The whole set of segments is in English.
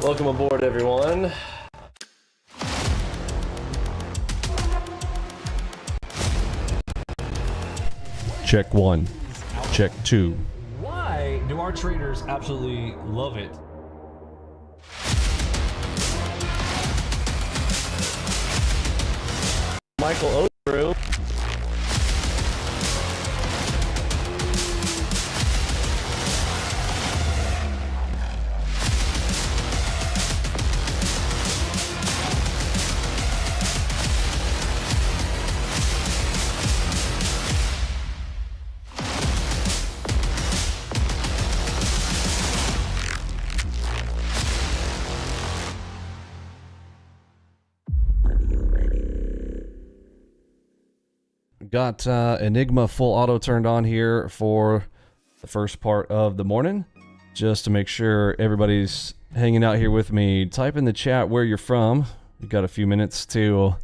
Welcome aboard, everyone. Check 1. Check 2. Why do our traders absolutely love it? Michael O'Drew. Got Enigma full auto turned on here for the first part of the morning. Just to make sure everybody's hanging out here with me, type in the chat where you're from. We've got a few minutes to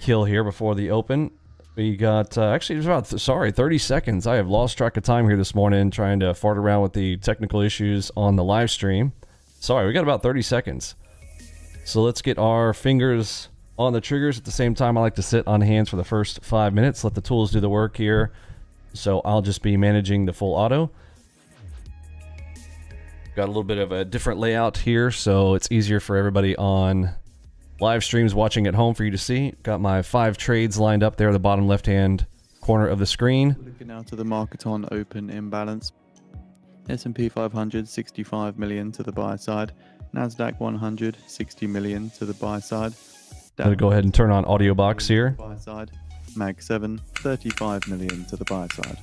kill here before the open. We got, actually, it's about, 30 seconds. I have lost track of time here this morning trying to fart around with the technical issues on the live stream. Sorry, we got about 30 seconds. So let's get our fingers on the triggers. At the same time, I like to sit on hands for the first 5 minutes, let the tools do the work here. So I'll just be managing the full auto. Got a little bit of a different layout here, so it's easier for everybody on live streams watching at home for you to see. Got my 5 trades lined up there, the bottom left-hand corner of the screen. Looking now to the market on open imbalance. S&P 500, 65 million to the buy side. Nasdaq 100, 60 million to the buy side. I'm going to go ahead and turn on audio box here. Buy side. Mag 7, 35 million to the buy side.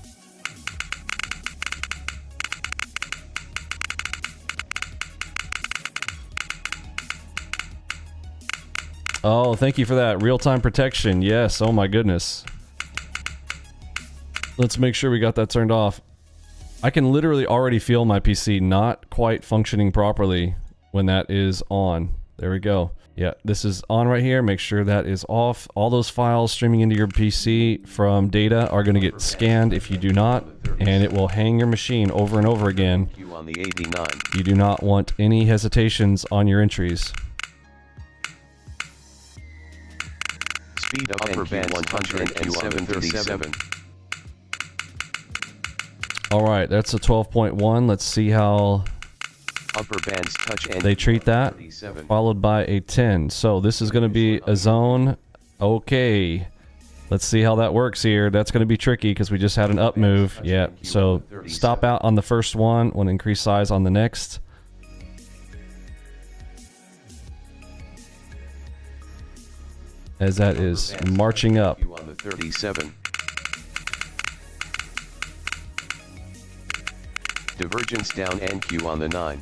Oh, thank you for that. Real-time protection. Yes, oh my goodness. Let's make sure we got that turned off. I can literally already feel my PC not quite functioning properly when that is on. There we go. Yeah, this is on right here. Make sure that is off. All those files streaming into your PC from data are going to get scanned if you do not, and it will hang your machine over and over again. You do not want any hesitations on your entries. Speed up upper band 107.37. All right, that's a 12.1. Let's see how upper bands touch and they treat that, followed by a 10. So this is going to be a zone. Okay, let's see how that works here. That's going to be tricky because we just had an up move. Yeah, so stop out on the first one, want to increase size on the next. As that is marching up. on the 37. Divergence down NQ on the 9.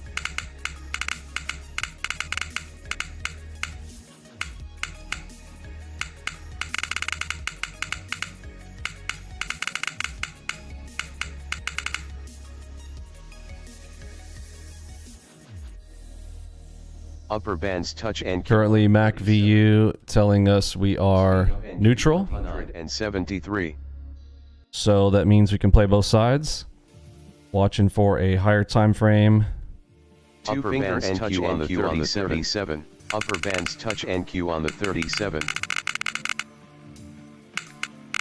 Upper bands touch and Currently Mac VU telling us we are neutral. 173. So that means we can play both sides. Watching for a higher time frame. Upper bands touch NQ on the 37. Upper bands touch NQ on the 37.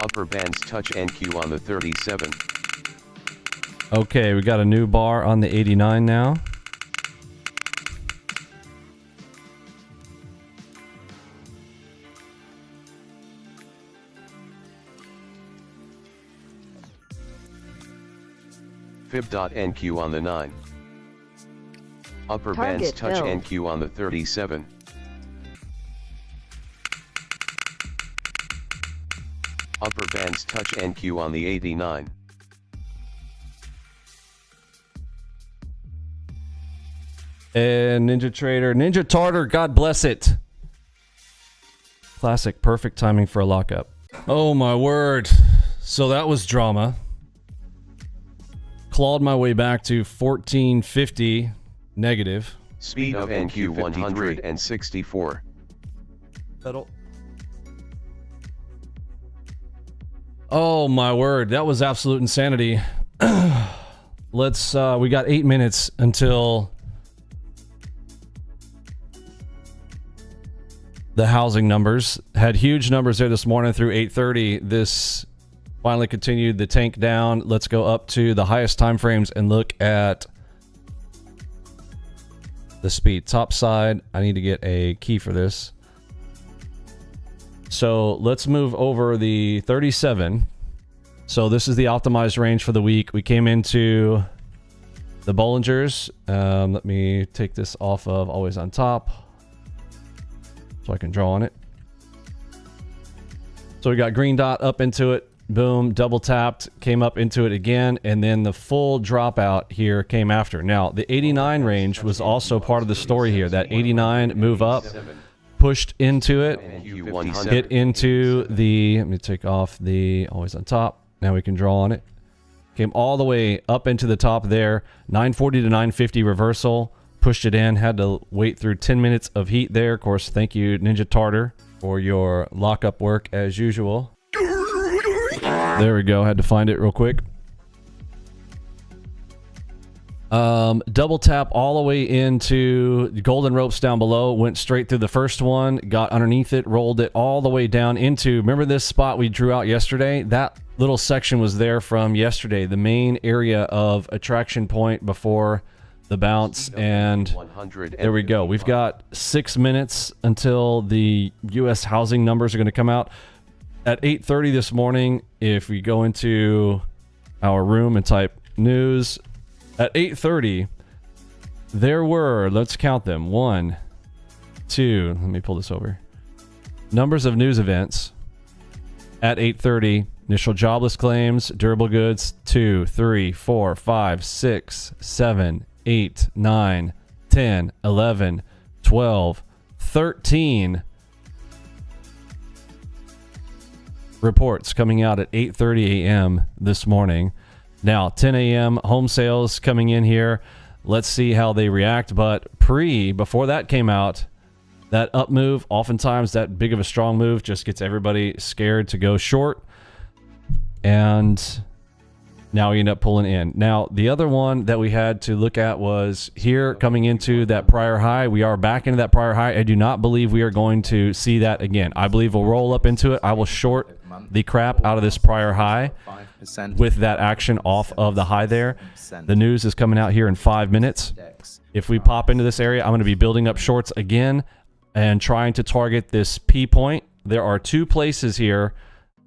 Upper bands touch NQ on the 37. Okay, we got a new bar on the 89 now. Fib.NQ on the 9. Upper bands touch NQ on the 37. Upper bands touch NQ on the 89. And NinjaTrader, NinjaTrader, God bless it. Classic, perfect timing for a lockup. Oh my word. So that was drama. Clawed my way back to 1450 negative. Speed of NQ 164. Pedal. Oh my word, that was absolute insanity. Let's we got 8 minutes until the housing numbers. Had huge numbers there this morning through 8:30. This finally continued the tank down. Let's go up to the highest time frames and look at the speed. Top side, I need to get a key for this. So let's move over the 37. So this is the optimized range for the week. We came into the Bollingers. Let me take this off of always on top so I can draw on it. So we got green dot up into it. Boom, double tapped, came up into it again, and then the full dropout here came after. Now, the 89 range was also part of the story here. That 89 move up, pushed into it, hit into the, let me take off the always on top. Now we can draw on it. Came all the way up into the top there. 940 to 950 reversal, pushed it in, had to wait through 10 minutes of heat there. Of course, thank you, NinjaTrader, for your lockup work as usual. There we go. Had to find it real quick. Double tap all the way into the golden ropes down below. Went straight through the first one. Got underneath it. Rolled it all the way down into... Remember this spot we drew out yesterday? That little section was there from yesterday. The main area of attraction point before the bounce. And there we go. We've got 6 minutes until the U.S. housing numbers are going to come out. At 8:30 this morning, if we go into our room and type news, at 8:30, there were, let's count them, 1, 2, let me pull this over. Numbers of news events at 8:30, initial jobless claims, durable goods, 2, 3, 4, 5, 6, 7, 8, 9, 10, 11, 12, 13 reports coming out at 8:30 a.m. this morning. Now 10 a.m. home sales coming in here. Let's see how they react. But before that came out, that up move, oftentimes that big of a strong move just gets everybody scared to go short, and now we end up pulling in. Now the other one that we had to look at was here coming into that prior high. We are back into that prior high. I do not believe we are going to see that again. I believe we'll roll up into it. I will short the crap out of this prior high with that action off of the high there. The news is coming out here in 5 minutes. If we pop into this area, I'm going to be building up shorts again and trying to target this P point. There are 2 places here.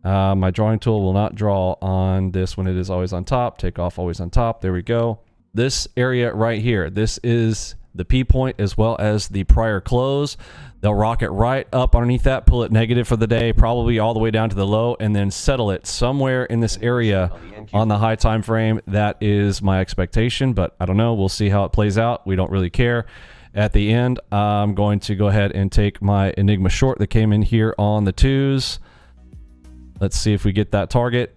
My drawing tool will not draw on this when it is always on top. Take off always on top. There we go. This area right here, this is the P point as well as the prior close. They'll rock it right up underneath that, pull it negative for the day, probably all the way down to the low, and then settle it somewhere in this area on the high time frame. That is my expectation, but I don't know. We'll see how it plays out. We don't really care. At the end, I'm going to go ahead and take my Enigma short that came in here on the 2s. Let's see if we get that target.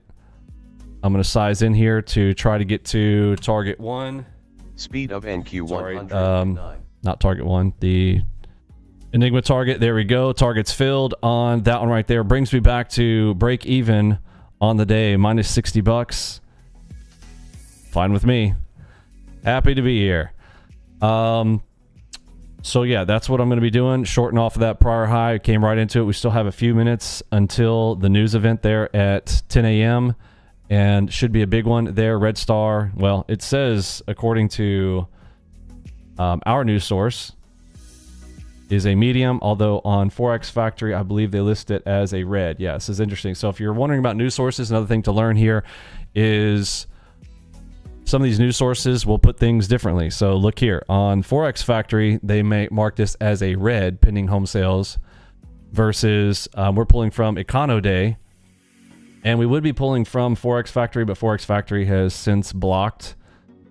I'm going to size in here to try to get to target 1. Speed of NQ 100. Not target 1. The Enigma target. There we go. Target's filled on that one right there. Brings me back to break even on the day. Minus 60 bucks. Fine with me. Happy to be here. So yeah, that's what I'm going to be doing. Shorting off of that prior high. Came right into it. We still have a few minutes until the news event there at 10 a.m. and should be a big one there. Red Star. Well, it says, according to our news source, is a medium, although on Forex Factory, I believe they list it as a red. Yeah, this is interesting. So if you're wondering about news sources, another thing to learn here is some of these news sources will put things differently. So look here on Forex Factory, they may mark this as a red pending home sales versus we're pulling from Econo Day, and we would be pulling from Forex Factory, but Forex Factory has since blocked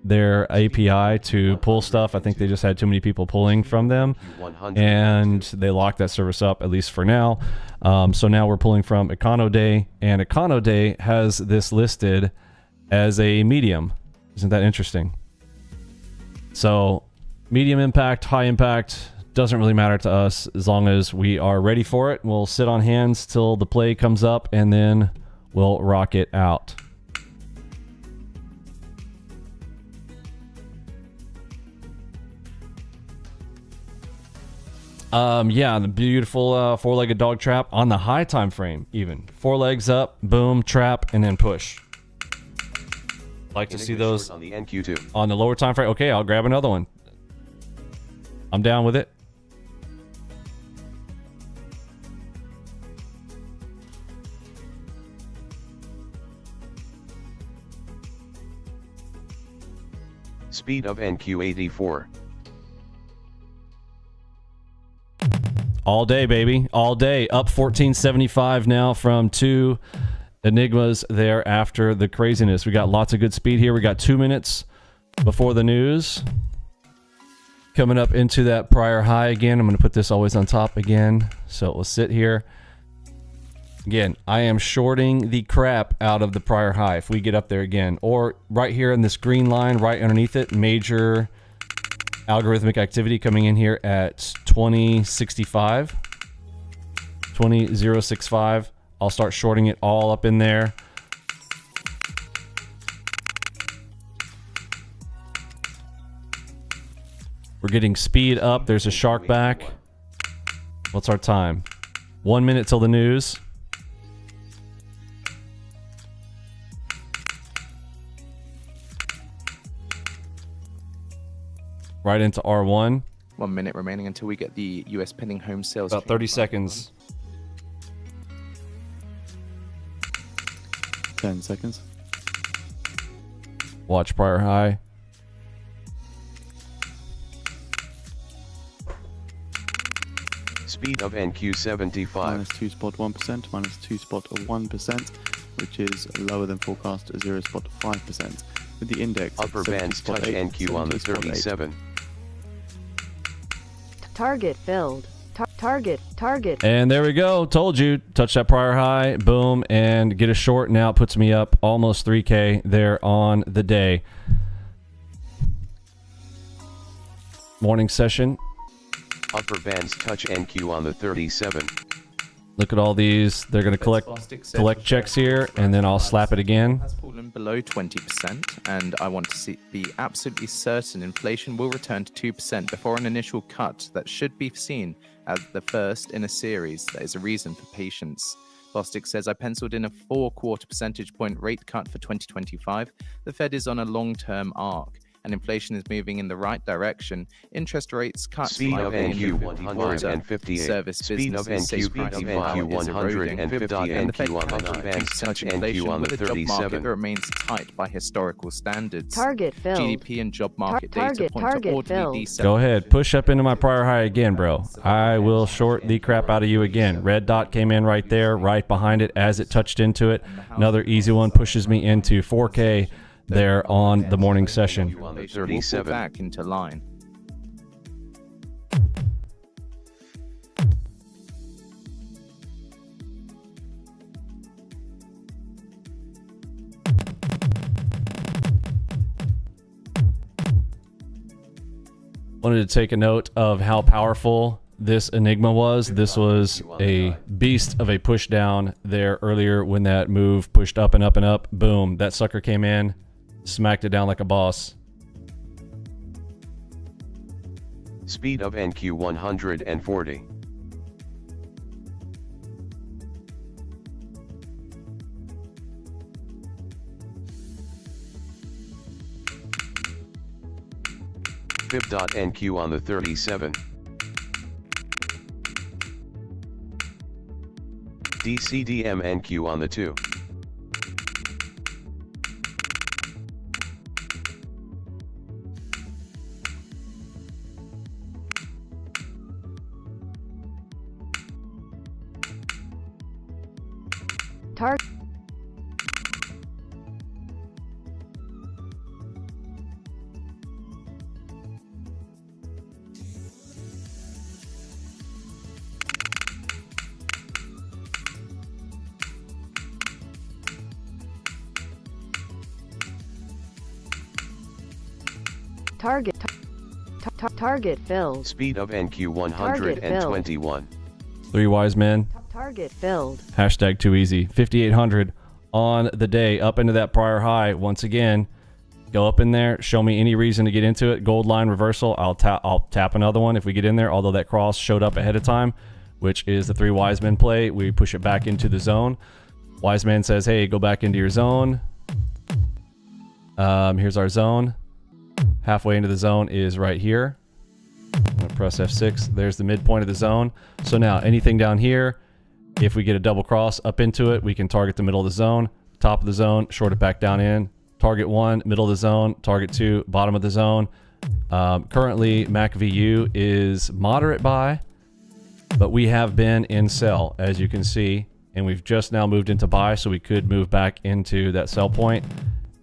their API to pull stuff. I think they just had too many people pulling from them, and they locked that service up, at least for now. So now we're pulling from Econo Day, and Econo Day has this listed as a medium. Isn't that interesting? So medium impact, high impact, doesn't really matter to us as long as we are ready for it. We'll sit on hands till the play comes up, and then we'll rock it out. Yeah, the beautiful four-legged dog trap on the high time frame even. 4 legs up, boom, trap, and then push. Like to see those on the NQ2. on the lower time frame. Okay, I'll grab another one. I'm down with it. Speed of NQ84. All day, baby. All day. Up 1475 now from 2 Enigmas there after the craziness. We got lots of good speed here. We got 2 minutes before the news. Coming up into that prior high again. I'm going to put this always on top again. So it will sit here. Again, I am shorting the crap out of the prior high if we get up there again. Or right here in this green line, right underneath it, major algorithmic activity coming in here at 2065. 20065. I'll start shorting it all up in there. We're getting speed up. There's a shark back. What's our time? 1 minute till the news. Right into R1. 1 minute remaining until we get the US pending home sales. About 30 seconds. 10 seconds. Watch prior high. Speed of NQ75. Minus 2.1%, minus 2.1%, which is lower than forecast 0.5%. With the index Upper bands touch NQ on the 37. Target filled. Target. And there we go. Told you. Touch that prior high. Boom. And get a short. Now it puts me up almost 3K there on the day. Morning session. Upper bands touch NQ on the 37. Look at all these. They're going to collect checks here, and then I'll slap it again. Has fallen below 20%, and I want to be absolutely certain inflation will return to 2% before an initial cut that should be seen as the first in a series. That is a reason for patience. Bostic says, I penciled in a 4/4 percentage point rate cut for 2025. The Fed is on a long-term arc, and inflation is moving in the right direction. Interest rates cut. Speed of NQ 158. Service Speed of businesses say NQ pricing power is 150. and the Fed NQ on the cannot bands reduce touch inflation NQ on the with a job market 37. that remains tight by historical standards. Target filled. GDP and job market data point to orderly filled. deceleration. Go ahead. Push up into my prior high again, bro. I will short the crap out of you again. Red dot came in right there, right behind it as it touched into it. Another easy one pushes me into 4K there on the morning session. On the Inflation will 37. fall back into line. Wanted to take a note of how powerful this Enigma was. This was a beast of a push down there earlier when that move pushed up and up and up. Boom. That sucker came in, smacked it down like a boss. Speed of NQ 140. Fib.NQ on the 37. DCDM-NQ on the 2. Target. Target filled. Speed of NQ 121. 3 wise men. Target filled. Hashtag too easy. 5,800 on the day, up into that prior high once again. Go up in there, show me any reason to get into it. Gold line reversal, I'll tap another one if we get in there, although that cross showed up ahead of time, which is the 3 wise men play. We push it back into the zone. Wise man says, hey, go back into your zone. Here's our zone. Halfway into the zone is right here. I'm gonna press F6. There's the midpoint of the zone. So now anything down here, if we get a double cross up into it, we can target the middle of the zone, top of the zone, short it back down in. Target 1, middle of the zone. Target 2, bottom of the zone. Currently, MACVU is moderate buy, but we have been in sell, as you can see, and we've just now moved into buy, so we could move back into that sell point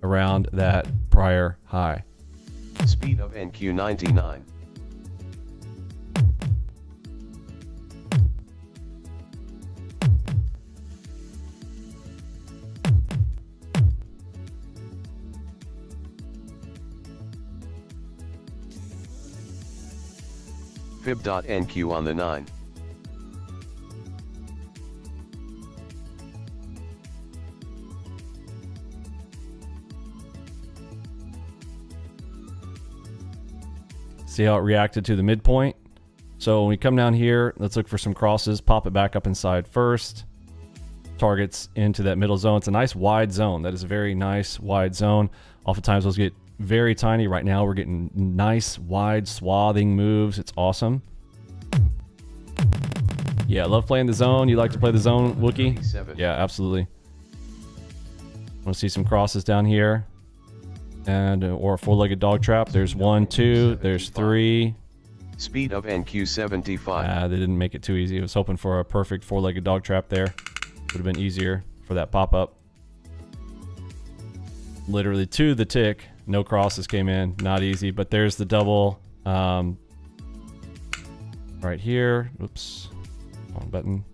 around that prior high. Speed of NQ99. Fib.NQ on the 9. See how it reacted to the midpoint? So when we come down here, let's look for some crosses, pop it back up inside first. Targets into that middle zone. It's a nice wide zone. That is a very nice wide zone. Oftentimes those get very tiny. Right now we're getting nice wide swathing moves. It's awesome. Yeah, love playing the zone. You like to play the zone, Wookie? Yeah, absolutely. Want to see some crosses down here, and or a four-legged dog trap. There's 1, 2. There's 3. Speed of NQ75. They didn't make it too easy. I was hoping for a perfect four-legged dog trap there. Would have been easier for that pop-up. Literally to the tick. No crosses came in. Not easy, but there's the double right here. Oops. Wrong button.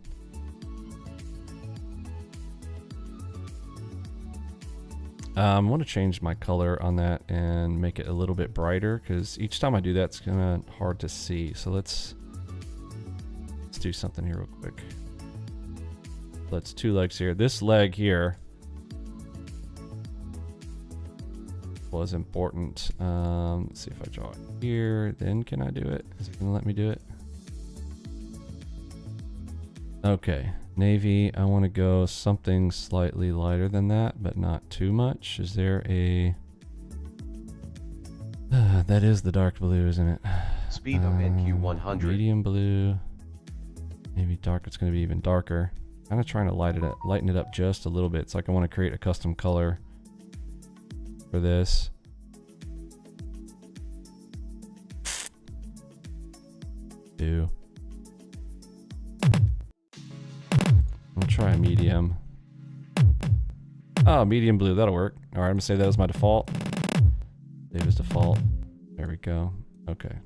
I want to change my color on that and make it a little bit brighter, because each time I do that, it's kind of hard to see. So let's do something here real quick. Let's 2 legs here. This leg here was important. Let's see if I draw it here. Then can I do it? Is it gonna let me do it? Okay, navy. I want to go something slightly lighter than that, but not too much. Is there a? That is the dark blue, isn't it? Speed of NQ100. Medium blue. Maybe dark. It's going to be even darker. Kind of trying to lighten it up just a little bit. It's like I want to create a custom color for this. I'll try a medium. Oh, medium blue, that'll work. All right, I'm gonna say that as my default. Save as default. There we go. Okay.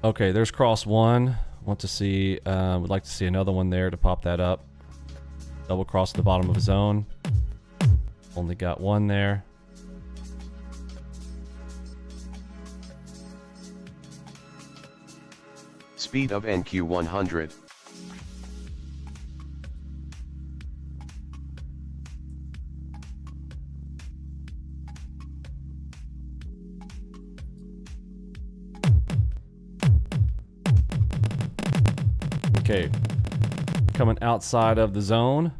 Okay, there's cross 1. Want to see, would like to see another one there to pop that up. Double cross at the bottom of the zone. Only got 1 there. Speed of NQ100. Okay, coming outside of the zone.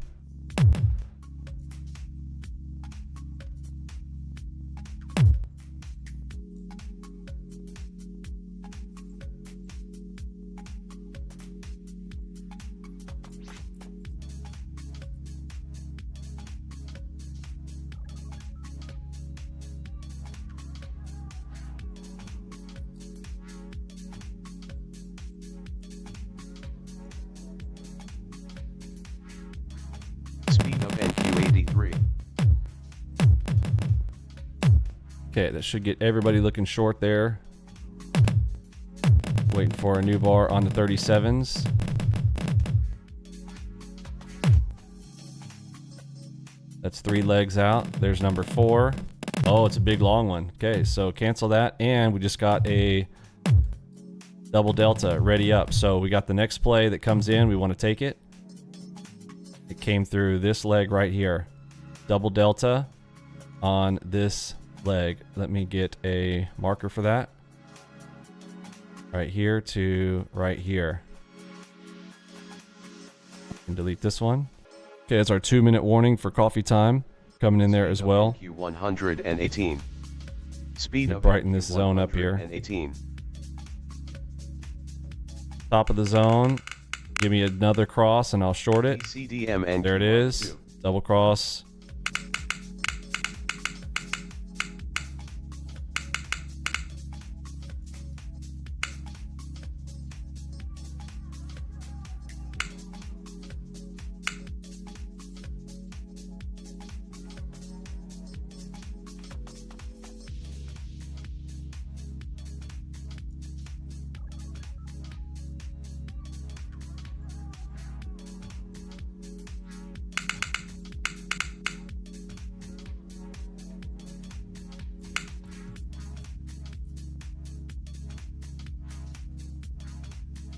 Okay, that should get everybody looking short there. Waiting for a new bar on the 37s. That's 3 legs out. There's number 4. Oh, it's a big long one. Okay, so cancel that, and we just got a double delta ready up. So we got the next play that comes in. We want to take it. It came through this leg right here. Double delta on this leg. Let me get a marker for that. Right here to right here. And delete this one. Okay, that's our 2-minute warning for coffee time coming in there as well. NQ 118. Speed of Brighten this zone up here. 118. Top of the zone. Give me another cross and I'll short it. CDM and There it is. Double cross.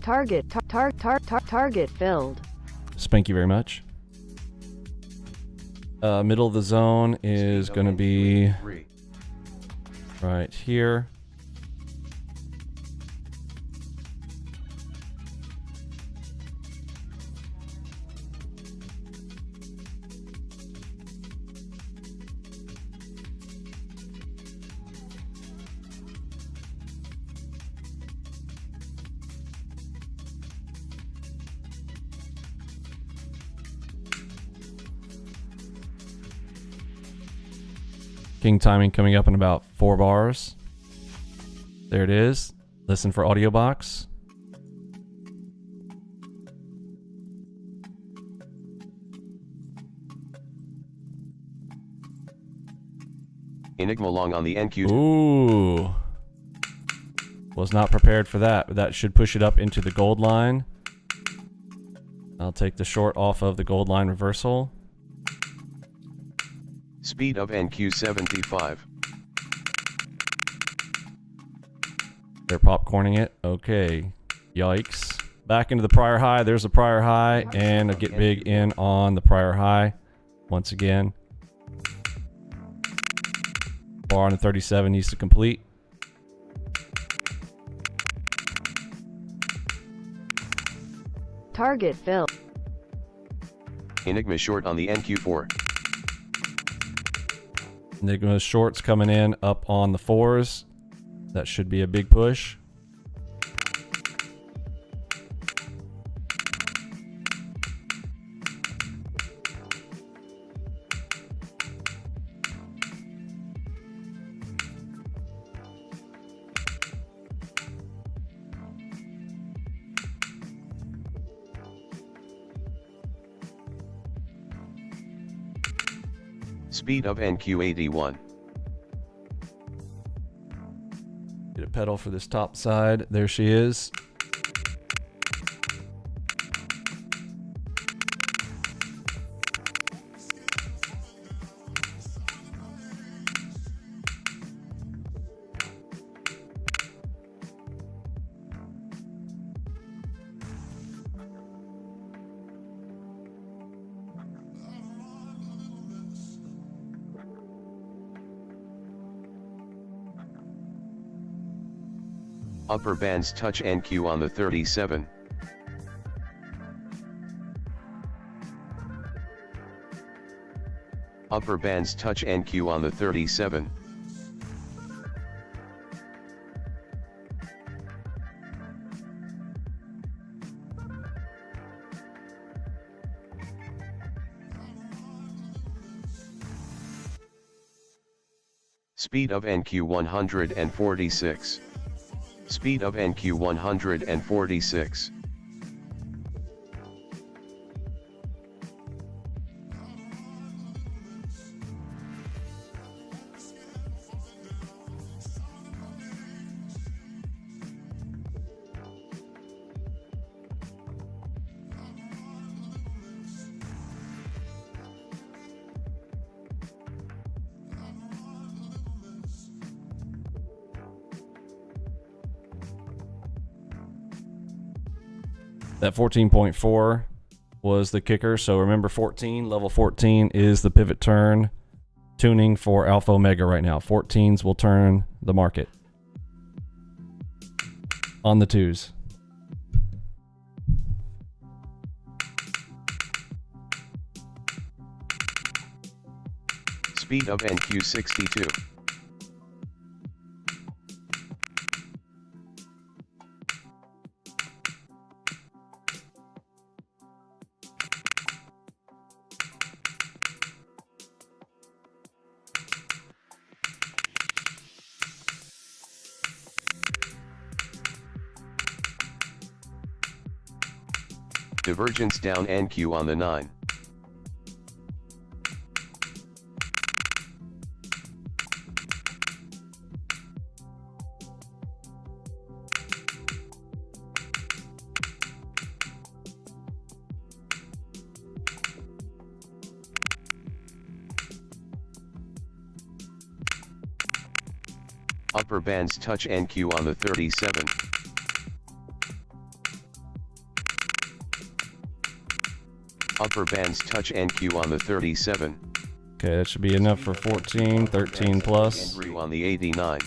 Target filled. Thank you very much. Middle of the zone is going to be right here. King timing coming up in about 4 bars. There it is. Listen for audio box. Enigma long on the NQ. Ooh. Was not prepared for that, but that should push it up into the gold line. I'll take the short off of the gold line reversal. Speed of NQ 75. They're popcorning it. Okay. Yikes. Back into the prior high. There's the prior high, and I get big in on the prior high once again. Bar on the 37 needs to complete. Target filled. Enigma short on the NQ4. Enigma shorts coming in up on the 4s. That should be a big push. Speed of NQ81. Get a pedal for this top side. There she is. Upper bands touch NQ on the 37. Upper bands touch NQ on the 37. Speed of NQ 146. Speed of NQ 146. That 14.4 was the kicker. So remember 14, level 14 is the pivot turn tuning for Alpha Omega right now. 14s will turn the market on the 2s. Speed of NQ62. Divergence down NQ on the 9. Upper bands touch NQ on the 37. Upper bands touch NQ on the 37. Okay, that should be enough for 14, 13 plus. Andrew on the 89.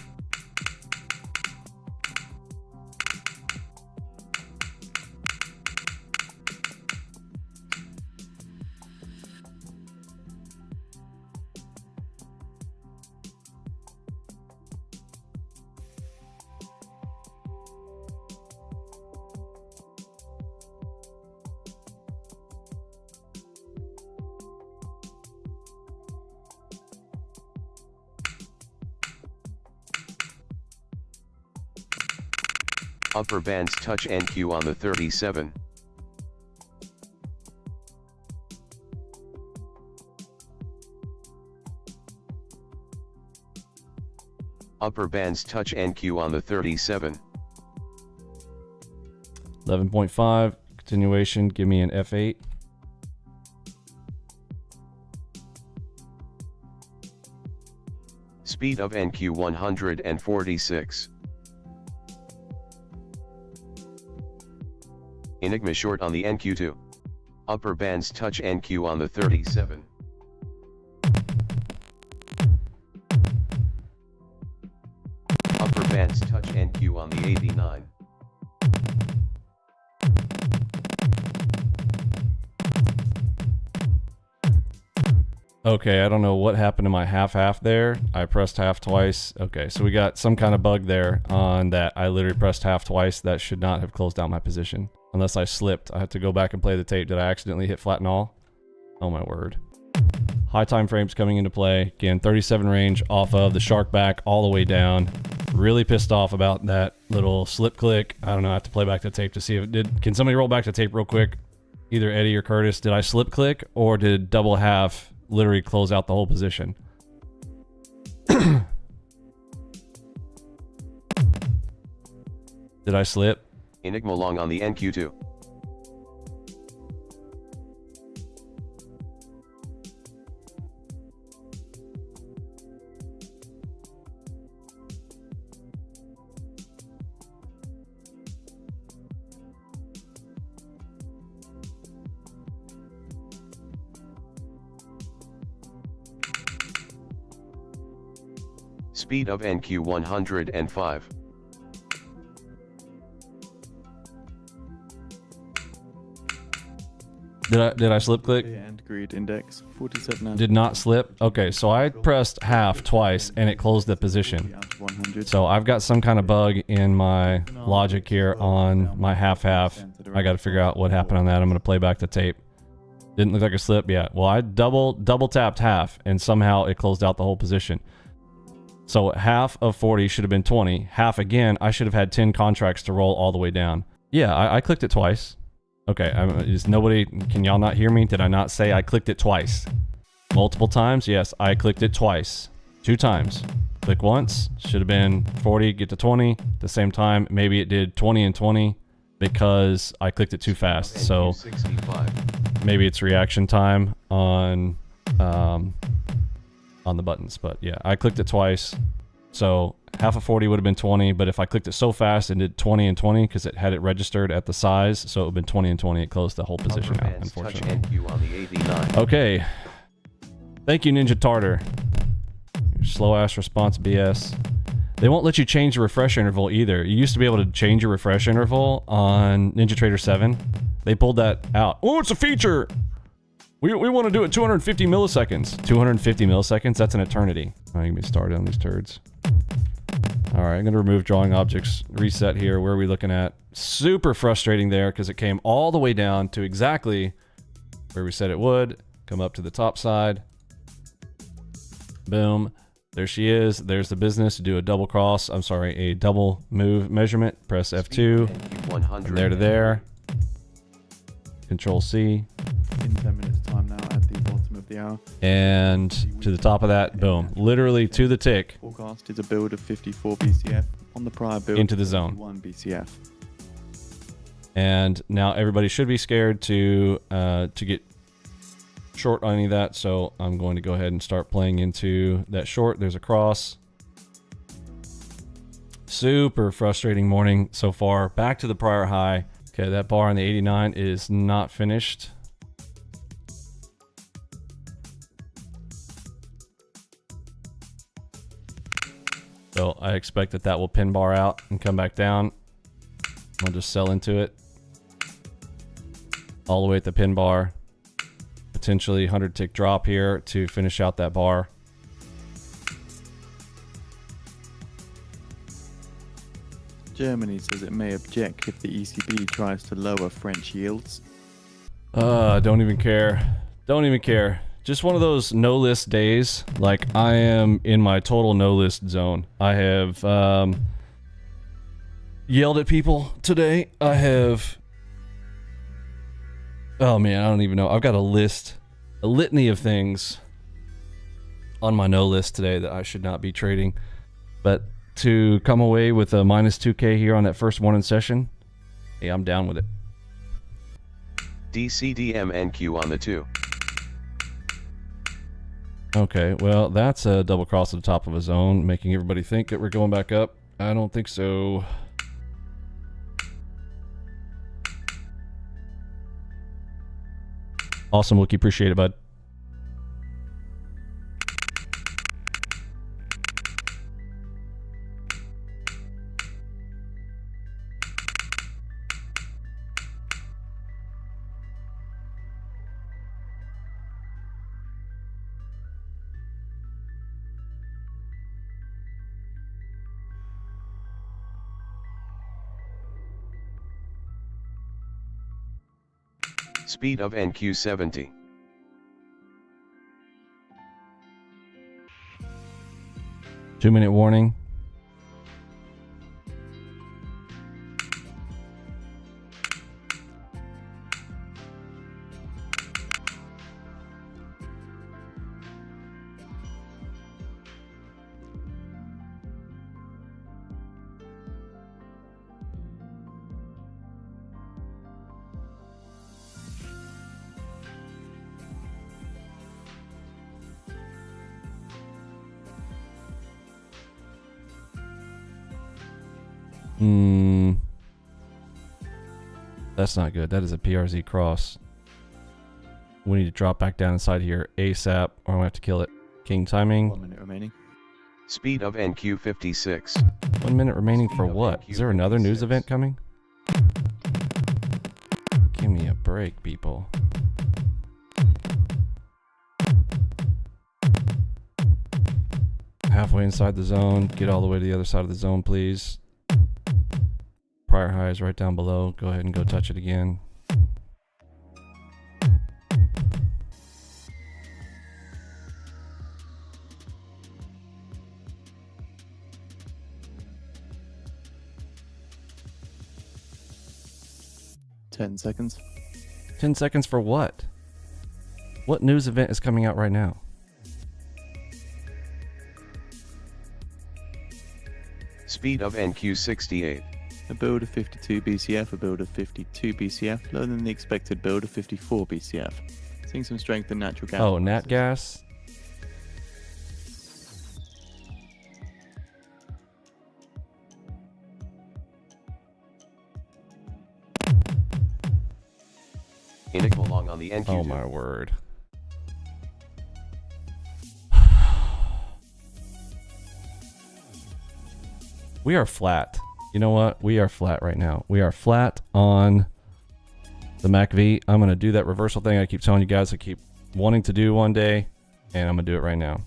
Upper bands touch NQ on the 37. Upper bands touch NQ on the 37. 11.5, continuation, give me an F8. Speed of NQ 146. Enigma short on the NQ2. Upper bands touch NQ on the 37. Upper bands touch NQ on the 89. Okay, I don't know what happened to my half there. I pressed half twice. Okay, so we got some kind of bug there on that. I literally pressed half twice. That should not have closed out my position. Unless I slipped. I have to go back and play the tape. Did I accidentally hit flatten all? Oh my word. High time frames coming into play. Again, 37 range off of the shark back all the way down. Really pissed off about that little slip click. I don't know, I have to play back the tape to see if it did. Can somebody roll back the tape real quick? Either Eddie or Curtis. Did I slip click or did double half literally close out the whole position? Did I slip? Enigma long on the NQ2. Speed of NQ 105. Did I slip click? And greed index 47. Did not slip. Okay, so I pressed half twice and it closed the position. Out of 100. So I've got some kind of bug in my logic here on my half. I got to figure out what happened on that. I'm going to play back the tape. Didn't look like a slip. Yeah. Well, I double tapped half and somehow it closed out the whole position. So half of 40 should have been 20. Half again, I should have had 10 contracts to roll all the way down. Yeah, I clicked it twice. Okay, is nobody, can y'all not hear me? Did I not say I clicked it twice? Multiple times? Yes, I clicked it twice. 2 times. Click once, should have been 40, get to 20. At the same time, maybe it did 20 and 20 because I clicked it too fast. So maybe it's reaction time on the buttons. But yeah, I clicked it twice. So half of 40 would have been 20, but if I clicked it so fast and did 20 and 20 because it had it registered at the size, so it would have been 20 and 20. It closed the whole position out, unfortunately. NQ on the 89. Okay. Thank you, NinjaTrader. Your slow-ass response BS. They won't let you change the refresh interval either. You used to be able to change your refresh interval on NinjaTrader 7. They pulled that out. Oh, it's a feature! We want to do it 250 milliseconds. 250 milliseconds? That's an eternity. I'm going to get started on these turds. Alright, I'm going to remove drawing objects. Reset here. Where are we looking at? Super frustrating there because it came all the way down to exactly where we said it would. Come up to the top side. Boom. There she is. There's the business. Do a double cross. I'm sorry, a double move measurement. Press F2. From there to there. Control C. In 10 minutes time now at the bottom of the hour. And to the top of that, boom. Literally to the tick. Forecast is a build of 54 BCF on the prior build. Into the zone. 1 BCF. And now everybody should be scared to get short on any of that. So I'm going to go ahead and start playing into that short. There's a cross. Super frustrating morning so far. Back to the prior high. Okay, that bar on the 89 is not finished. So I expect that that will pin bar out and come back down. I'll just sell into it. All the way at the pin bar. Potentially 100 tick drop here to finish out that bar. Germany says it may object if the ECB tries to lower French yields. Don't even care. Don't even care. Just one of those no list days. Like, I am in my total no list zone. I have yelled at people today. I have... Oh man, I don't even know. I've got a litany of things on my no list today that I should not be trading. But to come away with a minus 2K here on that first morning session, hey, I'm down with it. DCDMNQ on the 2. Okay, well, that's a double cross at the top of a zone, making everybody think that we're going back up. I don't think so. Awesome, Wookie. Appreciate it, bud. Speed of NQ 70. Two-minute warning. That's not good. That is a PRZ cross. We need to drop back down inside here ASAP, or I'm gonna have to kill it. King timing. 1 minute remaining. Speed of NQ 56. 1 minute remaining for what? Is there another news event coming? Give me a break, people. Halfway inside the zone. Get all the way to the other side of the zone, please. Prior high is right down below. Go ahead and go touch it again. Ten seconds. 10 seconds for what? What news event is coming out right now? Speed of NQ 68. A build of 52 BCF, a build of 52 BCF, lower than the expected build of 54 BCF. Seeing some strength in natural gas. Oh, nat gas. Enigma long on the NQ2. Oh my word. We are flat. You know what? We are flat right now. We are flat on the MACV. I'm going to do that reversal thing I keep telling you guys I keep wanting to do one day, and I'm going to do it right now.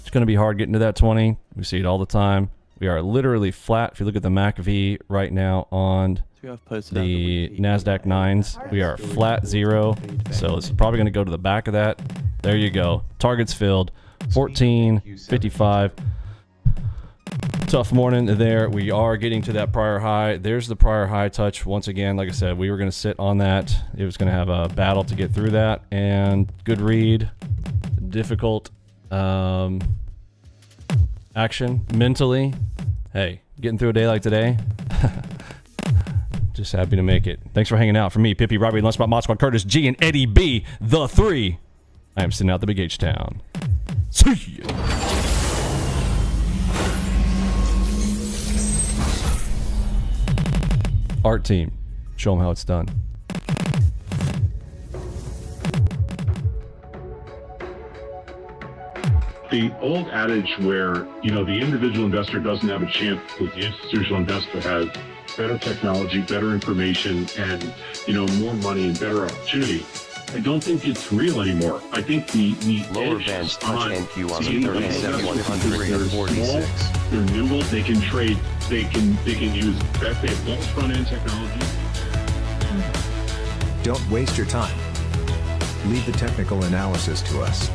It's going to be hard getting to that 20. We see it all the time. We are literally flat. If you look at the MACV right now on the Nasdaq 9s, we are flat 0. So it's probably going to go to the back of that. There you go. Targets filled. 14.55. Tough morning there. We are getting to that prior high. There's the prior high touch once again. Like I said, we were going to sit on that. It was going to have a battle to get through that. And good read. Difficult action mentally. Hey, getting through a day like today. Just happy to make it. Thanks for hanging out. For me, Pippi, Robbie, Lunchbot, Mod Squad, Curtis, G, and Eddie B, the 3. I am sitting out the Big H Town. See ya. Art team, show them how it's done. The old adage where, you know, the individual investor doesn't have a chance because the institutional investor has better technology, better information, and, you know, more money and better opportunity. I don't think it's real anymore. I think the lower edge bands touch NQ on seeing the 37,146. They're nimble. They can trade. They can use they have both front end technology. Don't waste your time. Leave the technical analysis to us.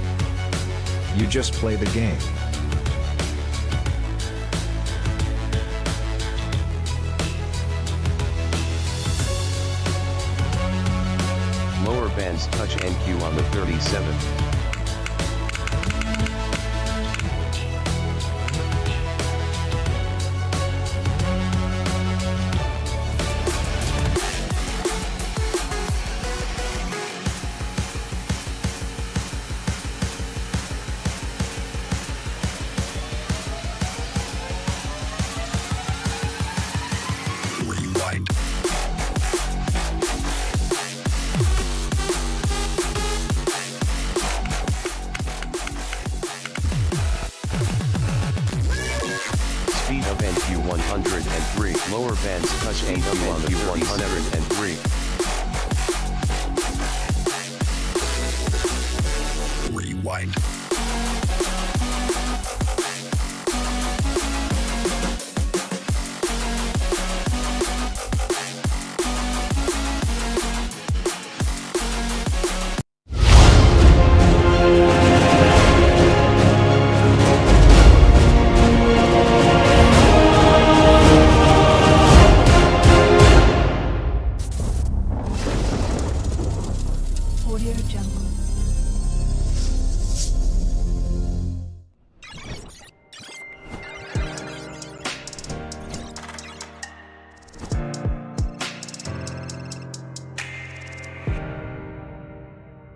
You just play the game. Lower bands touch NQ on the 37. Speed of NQ 103. Lower bands touch NQ on the 103. Rewind.